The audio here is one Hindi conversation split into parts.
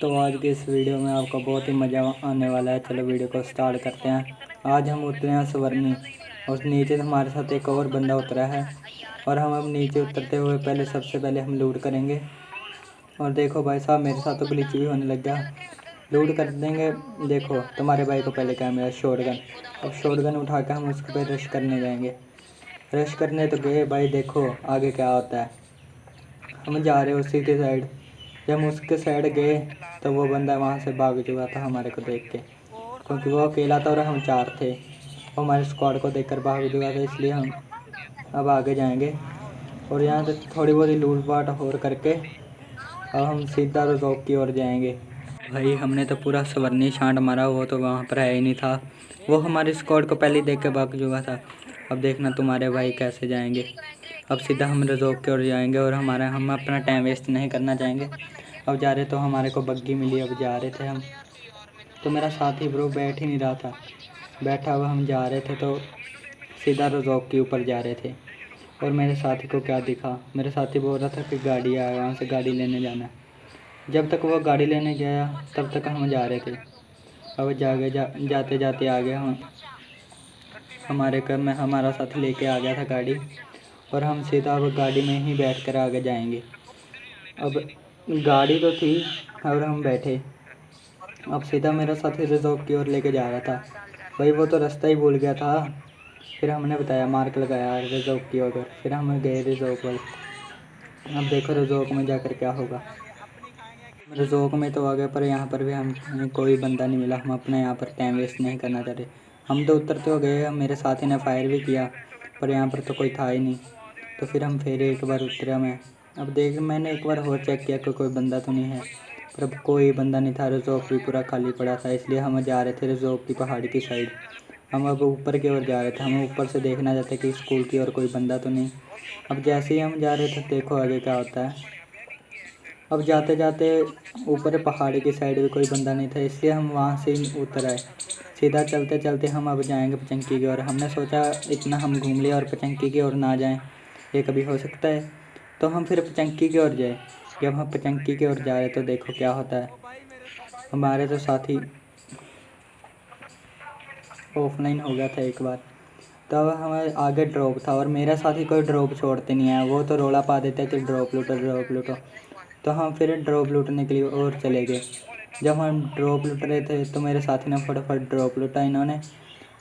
तो आज की इस वीडियो में आपको बहुत ही मज़ा आने वाला है। चलो वीडियो को स्टार्ट करते हैं। आज हम उतरे हैं सवर्णी और नीचे हमारे साथ एक और बंदा उतरा है और हम अब नीचे उतरते हुए सबसे पहले हम लूट करेंगे। और देखो भाई साहब, मेरे साथ तो ग्लिच भी होने लग गया। लूट कर देंगे। देखो तुम्हारे भाई को पहले क्या मिला, शॉटगन। अब शॉटगन उठा के हम उसके पे रश करने जाएंगे। रश करने तो गए भाई, देखो आगे क्या होता है। हम जा रहे उसी के साइड। जब हम उसके साइड गए तो वो बंदा वहाँ से भाग चुका था हमारे को देख के, क्योंकि वो अकेला था और हम चार थे। वो हमारे स्क्वाड को देखकर भाग चुका था, इसलिए हम अब आगे जाएंगे और यहाँ से थोड़ी बहुत ही लूट पाट और करके अब हम सीधा रिजॉर्ट की ओर जाएंगे। भाई हमने तो पूरा सवर्णी छांट मारा, वो तो वहाँ पर है ही नहीं था। वो हमारे स्क्वाड को पहले ही देख के भाग चुका था। अब देखना तुम्हारे भाई कैसे जाएंगे। अब सीधा हम रिजॉर्ट की ओर जाएंगे और हम अपना टाइम वेस्ट नहीं करना चाहेंगे। अब जा रहे तो हमारे को बग्गी मिली, अब जा रहे थे हम। तो मेरा साथी ब्रो बैठ ही नहीं रहा था, बैठा हुआ हम जा रहे थे तो सीधा रिजॉर्ट के ऊपर जा रहे थे। और मेरे साथी को क्या दिखा, मेरे साथी बोल रहा था कि गाड़ी आए, वहाँ से गाड़ी लेने जाना है। जब तक वो गाड़ी लेने गया तब तक हम जा रहे थे। अब जाते जाते आ गया हम, हमारे घर में हमारा साथ लेके आ गया था गाड़ी और हम सीधा अब गाड़ी में ही बैठ कर आगे जाएंगे। अब गाड़ी तो थी और हम बैठे। अब सीधा मेरा साथी रिजॉर्ट की ओर लेके जा रहा था। भाई वो तो रास्ता ही भूल गया था। फिर हमने बताया, मार्क लगाया रिजॉर्ट की ओर। फिर हम गए रिजॉर्ट पर। अब देखो रिजॉर्ट में जाकर क्या होगा। रिजॉर्ट में तो आ गए पर यहाँ पर भी हमें कोई बंदा नहीं मिला। हम अपना यहाँ पर टाइम वेस्ट नहीं करना चाह रहे। हम तो उतरते हो गए, मेरे साथी ने फायर भी किया पर यहाँ पर तो कोई था ही नहीं। तो फिर हम फिर एक बार उतरा मैं। अब मैंने एक बार और चेक किया कि कोई बंदा तो नहीं है, पर अब कोई बंदा नहीं था। रिजॉर्ट भी पूरा खाली पड़ा था, इसलिए हम जा रहे थे रिजॉर्ट की पहाड़ी की साइड। हम अब ऊपर की ओर जा रहे थे। हम ऊपर से देखना चाहते कि स्कूल की ओर कोई बंदा तो नहीं। अब जैसे ही हम जा रहे थे देखो आगे क्या होता है। अब जाते जाते ऊपर पहाड़ी की साइड भी कोई बंदा नहीं था, इसलिए हम वहाँ से उतर आए। सीधा चलते चलते हम अब जाएंगे पचंकी की ओर। हमने सोचा इतना हम घूम लिया और पचंकी की ओर ना जाएं, ये कभी हो सकता है। तो हम फिर पचंकी की ओर जाए। जब हम पचंकी की ओर जा रहे तो देखो क्या होता है। हमारे तो साथी ऑफलाइन हो गया था एक बार। तब हमारे आगे ड्रॉप था और मेरा साथी कोई ड्रॉप छोड़ते नहीं है, वो तो रोला पा देता है कि ड्रॉप लूटो ड्रॉप लूटो। तो हम फिर ड्रॉप लूटने के लिए और चले गए। जब हम ड्रॉप लूट रहे थे तो मेरे साथी ने फटाफट ड्रॉप लूटा इन्होंने।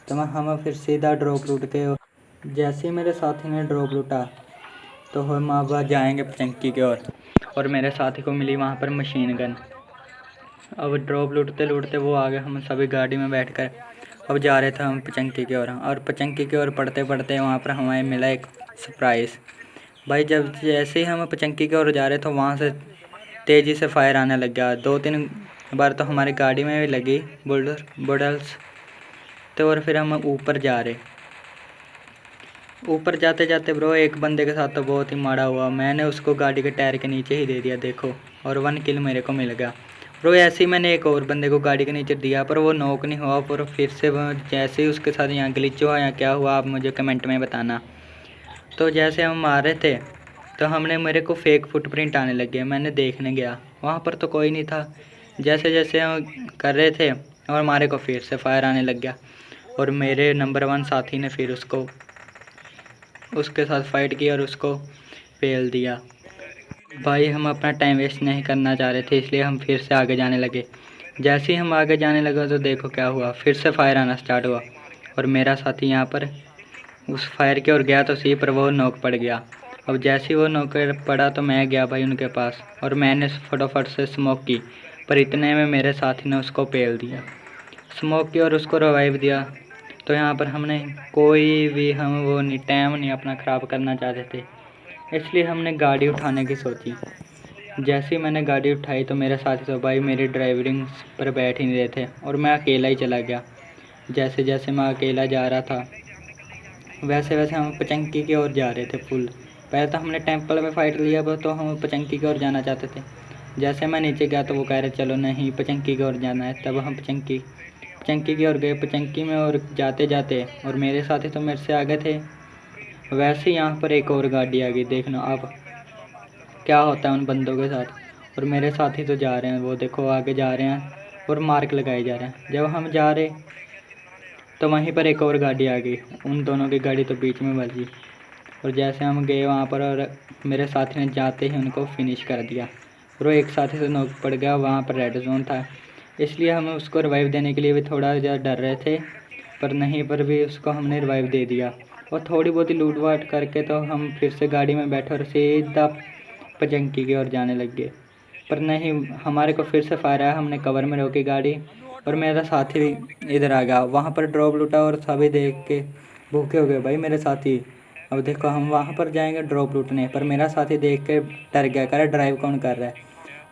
तो हम फिर सीधा ड्रॉप लूट के, जैसे ही मेरे साथी ने ड्रॉप लूटा तो हम अब जाएंगे पचंकी की ओर। और मेरे साथी को मिली वहाँ पर मशीन गन। अब ड्रॉप लूटते लूटते वो आ गए, हम सभी गाड़ी में बैठकर अब जा रहे थे हम पचंकी की ओर। और पचंकी की ओर पढ़ते पढ़ते वहाँ पर हमें मिला एक सरप्राइज़। भाई जब जैसे ही हम पचंकी की ओर जा रहे थे वहाँ से तेज़ी से फायर आने लग गया। 2-3 बार तो हमारी गाड़ी में भी लगी बुलेट्स। तो और फिर हम ऊपर जा रहे। ऊपर जाते जाते ब्रो एक बंदे के साथ तो बहुत ही माड़ा हुआ। मैंने उसको गाड़ी के टायर के नीचे ही दे दिया देखो, और 1 किल मेरे को मिल गया। ब्रो ऐसे ही मैंने एक और बंदे को गाड़ी के नीचे दिया पर वो नॉक नहीं हुआ। पर फिर से जैसे ही उसके साथ यहाँ ग्लिच हुआ या क्या हुआ आप मुझे कमेंट में बताना। तो जैसे हम आ रहे थे तो हमने मेरे को फेक फुटप्रिंट आने लगे। मैंने देखने गया, वहाँ पर तो कोई नहीं था। जैसे जैसे हम कर रहे थे और हमारे को फिर से फायर आने लग गया और मेरे नंबर 1 साथी ने फिर उसके साथ फाइट किया और उसको पेल दिया। भाई हम अपना टाइम वेस्ट नहीं करना चाह रहे थे, इसलिए हम फिर से आगे जाने लगे। जैसे ही हम आगे जाने लगे तो देखो क्या हुआ, फिर से फायर आना स्टार्ट हुआ और मेरा साथी यहाँ पर उस फायर की ओर गया तो सही, पर वो नॉक पड़ गया। अब जैसे ही वो नॉक पड़ा तो मैं गया भाई उनके पास और मैंने फटाफट से स्मोक की, पर इतने में मेरे साथी ने उसको पेल दिया स्मोक की और उसको रिवाइव दिया। तो यहाँ पर हमने कोई भी हम वो नहीं टाइम नहीं अपना ख़राब करना चाहते थे, इसलिए हमने गाड़ी उठाने की सोची। जैसे ही मैंने गाड़ी उठाई तो मेरे साथी तो भाई मेरी ड्राइविंग पर बैठ ही नहीं रहे थे और मैं अकेला ही चला गया। जैसे जैसे मैं अकेला जा रहा था वैसे वैसे हम पचंकी की ओर जा रहे थे फुल। पहले तो हमने टेंपल में फ़ाइट लिया तो हम पचंकी की ओर जाना चाहते थे। जैसे मैं नीचे गया तो वो कह रहे चलो नहीं पचंकी की ओर जाना है। तब हम पचंकी की ओर गए। पचंकी में और जाते जाते और मेरे साथी तो मेरे से आगे थे। वैसे यहाँ पर एक और गाड़ी आ गई। देखना आप क्या होता है उन बंदों के साथ। और मेरे साथी तो जा रहे हैं, वो देखो आगे जा रहे हैं और मार्क लगाए जा रहे हैं। जब हम जा रहे तो वहीं पर एक और गाड़ी आ गई, उन दोनों की गाड़ी तो बीच में बची। और जैसे हम गए वहाँ पर और मेरे साथी ने जाते ही उनको फिनिश कर दिया और वो एक साथी से नॉक पड़ गया। वहाँ पर रेड जोन था, इसलिए हम उसको रिवाइव देने के लिए भी थोड़ा ज़्यादा डर रहे थे, पर नहीं, पर भी उसको हमने रिवाइव दे दिया। और थोड़ी बहुत ही लूट वाट करके तो हम फिर से गाड़ी में बैठे और सीधा पचंकी की ओर जाने लग गए। पर नहीं, हमारे को फिर से फायर आया, हमने कवर में रोकी गाड़ी और मेरा साथी भी इधर आ गया। वहाँ पर ड्रॉप लूटा और सभी देख के भूखे हो गए भाई मेरे साथी। अब देखो हम वहाँ पर जाएंगे ड्रॉप लूटने, पर मेरा साथी देख के डर गया, कह रहा ड्राइव कौन कर रहा है।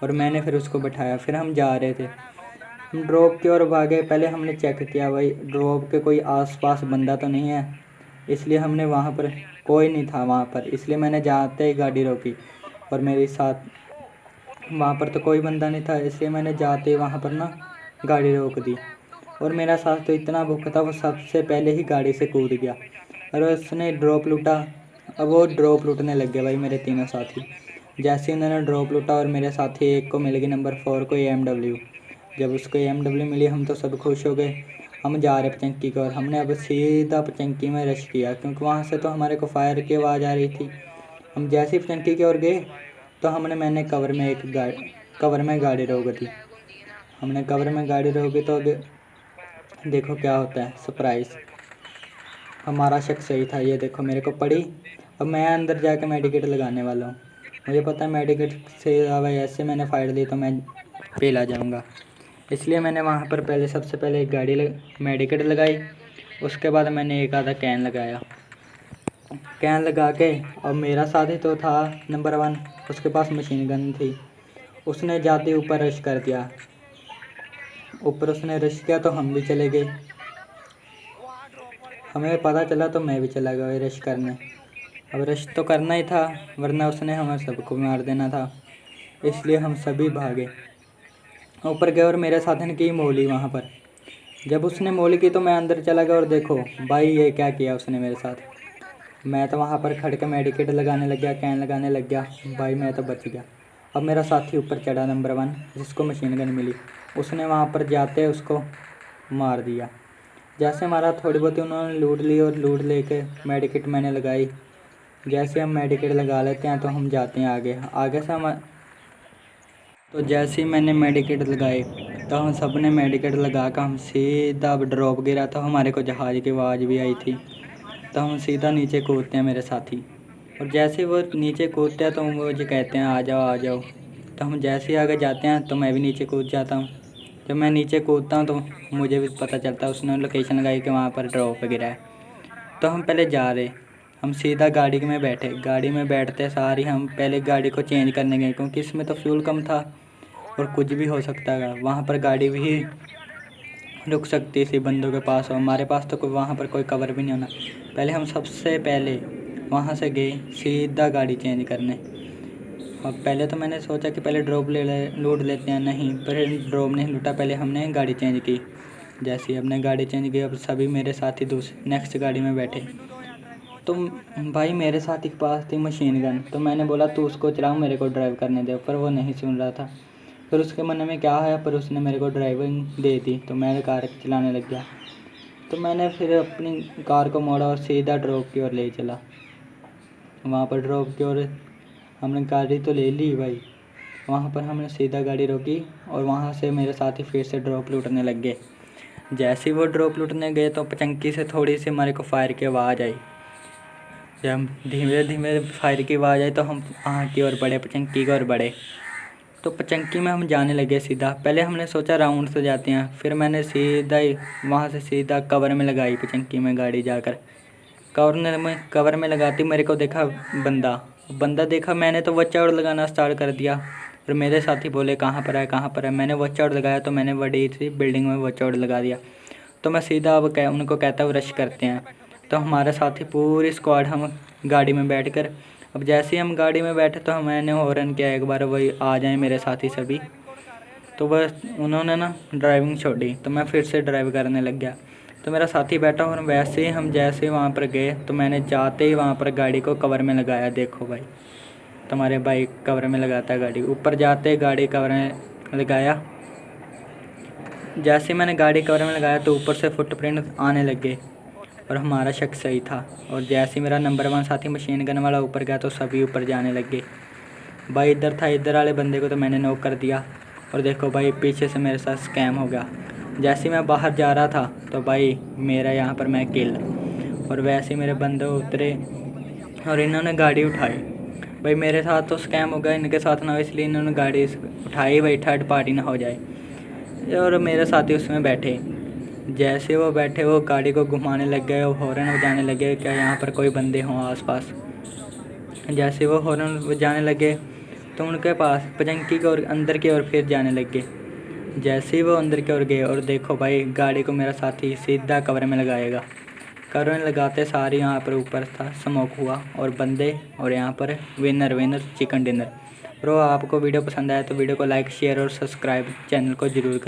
और मैंने फिर उसको बैठाया, फिर हम जा रहे थे। हम ड्रॉप की ओर भागे। पहले हमने चेक किया भाई ड्रॉप के कोई आसपास बंदा तो नहीं है, इसलिए हमने वहाँ पर कोई नहीं था वहाँ पर, इसलिए मैंने जाते ही गाड़ी रोकी। और मेरे साथ वहाँ पर तो कोई बंदा नहीं था, इसलिए मैंने जाते ही वहाँ पर ना गाड़ी रोक दी। और मेरा साथ तो इतना भूखा था, वो सबसे पहले ही गाड़ी से कूद गया और उसने ड्रॉप लूटा। अब वो ड्रॉप लूटने लग गए भाई मेरे तीनों साथी। जैसे ही उन्होंने ड्रॉप लूटा और मेरे साथी एक को मिल गई नंबर 4 को AMW। जब उसको AMW मिली हम तो सब खुश हो गए। हम जा रहे पचंकी को और हमने अब सीधा पचंकी में रश किया, क्योंकि वहाँ से तो हमारे को फायर की आवाज़ आ रही थी। हम जैसे ही पचंकी की ओर गए तो मैंने कवर में गाड़ी रोक दी। हमने कवर में गाड़ी रोकी तो देखो क्या होता है, सरप्राइज़। हमारा शक सही था, ये देखो मेरे को पड़ी। अब मैं अंदर जाके मेडिकेट लगाने वाला हूँ, मुझे पता है मेडिकेट से ऐसे मैंने फायर दी तो मैं फेल आ जाऊँगा, इसलिए मैंने वहाँ पर पहले सबसे पहले एक मेडिकेट लगाई। उसके बाद मैंने एक आधा कैन लगाया। कैन लगा के और मेरा साथी तो था नंबर 1, उसके पास मशीन गन थी। उसने जाते ऊपर रश कर दिया। ऊपर उसने रश किया तो हम भी चले गए। हमें पता चला तो मैं भी चला गया रश करने। अब रश तो करना ही था, वरना उसने हमें सबको मार देना था, इसलिए हम सभी भागे। ऊपर गए और मेरे साथी ने की मोली वहाँ पर। जब उसने मोली की तो मैं अंदर चला गया और देखो भाई ये क्या किया उसने मेरे साथ। मैं तो वहाँ पर खड़ के मेडिकेट लगाने लग गया, कैन लगाने लग गया, भाई मैं तो बच गया। अब मेरा साथी ऊपर चढ़ा नंबर 1, जिसको मशीन गन मिली, उसने वहाँ पर जाते उसको मार दिया। जैसे हमारा थोड़ी बहुत उन्होंने लूट ली और लूट लेके मेडिकेट मैंने लगाई। जैसे हम मेडिकेट लगा लेते हैं तो हम जाते हैं आगे से हम। तो जैसे ही मैंने मेडिकेट लगाए तो हम सब ने मेडिकेट लगा कर हम सीधा ड्रॉप गिरा, तो हमारे को जहाज़ की आवाज़ भी आई थी। तो हम सीधा नीचे कूदते हैं मेरे साथी, और जैसे वो नीचे कूदते हैं तो वो मुझे कहते हैं आ जाओ आ जाओ। तो हम जैसे ही आगे जाते हैं तो मैं भी नीचे कूद जाता हूँ। जब मैं नीचे कूदता हूँ तो मुझे भी पता चलता है, उसने लोकेशन लगाई कि वहाँ पर ड्रॉप गिरा है। तो हम पहले जा रहे, हम सीधा गाड़ी में बैठे। गाड़ी में बैठते सारी हम पहले गाड़ी को चेंज करने गए, क्योंकि इसमें तो फ्यूल कम था और कुछ भी हो सकता है। वहाँ पर गाड़ी भी रुक सकती थी बंदों के पास, और हमारे पास तो वहाँ पर कोई कवर भी नहीं होना। पहले हम सबसे पहले वहाँ से गए सीधा गाड़ी चेंज करने। और पहले तो मैंने सोचा कि पहले ड्रॉप लूट लेते हैं, नहीं, पर ड्रॉप नहीं लूटा, पहले हमने गाड़ी चेंज की। जैसे ही हमने गाड़ी चेंज की, अब सभी मेरे साथी नेक्स्ट गाड़ी में बैठे। तो भाई मेरे साथी के पास थी मशीन गन, तो मैंने बोला तू उसको चलाओ, मेरे को ड्राइव करने दे, पर वो नहीं सुन रहा था। फिर उसके मन में क्या आया, पर उसने मेरे को ड्राइविंग दे दी, तो मैं कार चलाने लग गया। तो मैंने फिर अपनी कार को मोड़ा और सीधा ड्रॉप की ओर ले चला। वहाँ पर ड्रॉप की ओर हमने गाड़ी तो ले ली भाई, वहाँ पर हमने सीधा गाड़ी रोकी और वहाँ से मेरे साथी फिर से ड्रॉप लूटने लग गए। जैसे ही वो ड्रॉप लूटने गए तो पचंकी से थोड़ी सी हमारे को फायर की आवाज़ आई। जब हम धीमे धीमे फायर की आवाज़ आई तो हम वहाँ की ओर बढ़े, पचंकी की ओर बढ़े। तो पचंकी में हम जाने लगे सीधा। पहले हमने सोचा राउंड से जाते हैं, फिर मैंने सीधा ही वहाँ से सीधा कवर में लगाई पचंकी में गाड़ी जाकर। कवर में लगाती मेरे को देखा बंदा देखा, मैंने तो वॉच आउट लगाना स्टार्ट कर दिया। और मेरे साथी बोले कहाँ पर है कहाँ पर है। मैंने वॉच आउट लगाया तो मैंने बड़ी सी बिल्डिंग में वॉच आउट लगा दिया। तो मैं सीधा अब उनको कहता हूँ रश करते हैं। तो हमारे साथी पूरी स्क्वाड हम गाड़ी में बैठकर, अब जैसे ही हम गाड़ी में बैठे तो मैंने हॉर्न किया एक बार, वही आ जाए मेरे साथी सभी। तो बस उन्होंने ना ड्राइविंग छोड़ी, तो मैं फिर से ड्राइव करने लग गया। तो मेरा साथी बैठा और वैसे ही हम जैसे वहाँ पर गए तो मैंने जाते ही वहाँ पर गाड़ी को कवर में लगाया। देखो भाई तो हमारे भाई कवर में लगाता है गाड़ी। ऊपर जाते गाड़ी कवर में लगाया। जैसे मैंने गाड़ी कवर में लगाया तो ऊपर से फुटप्रिंट आने लगे और हमारा शक सही था। और जैसे मेरा नंबर 1 साथी मशीन गन वाला ऊपर गया तो सभी ऊपर जाने लगे। भाई इधर था, इधर वाले बंदे को तो मैंने नॉक कर दिया। और देखो भाई पीछे से मेरे साथ स्कैम हो गया। जैसे मैं बाहर जा रहा था तो भाई मेरा यहाँ पर मैं किल। और वैसे ही मेरे बंदे उतरे और इन्होंने गाड़ी उठाई। भाई मेरे साथ तो स्कैम हो गया, इनके साथ ना हो, इसलिए इन्होंने गाड़ी उठाई भाई, थर्ड पार्टी ना हो जाए। और मेरे साथी उसमें बैठे। जैसे वो बैठे वो गाड़ी को घुमाने लग गए और हॉर्न बजाने लगे क्या यहाँ पर कोई बंदे हों आसपास। जैसे वो हॉर्न बजाने लगे तो उनके पास पजंकी की ओर अंदर की ओर फिर जाने लगे। जैसे ही वो अंदर की ओर गए और देखो भाई गाड़ी को मेरा साथी सीधा कवर में लगाएगा। कवर में लगाते सारे यहाँ पर ऊपर था स्मोक हुआ और बंदे और यहाँ पर विनर चिकन डिनर। ब्रो आपको वीडियो पसंद आया तो वीडियो को लाइक शेयर और सब्सक्राइब चैनल को ज़रूर करें।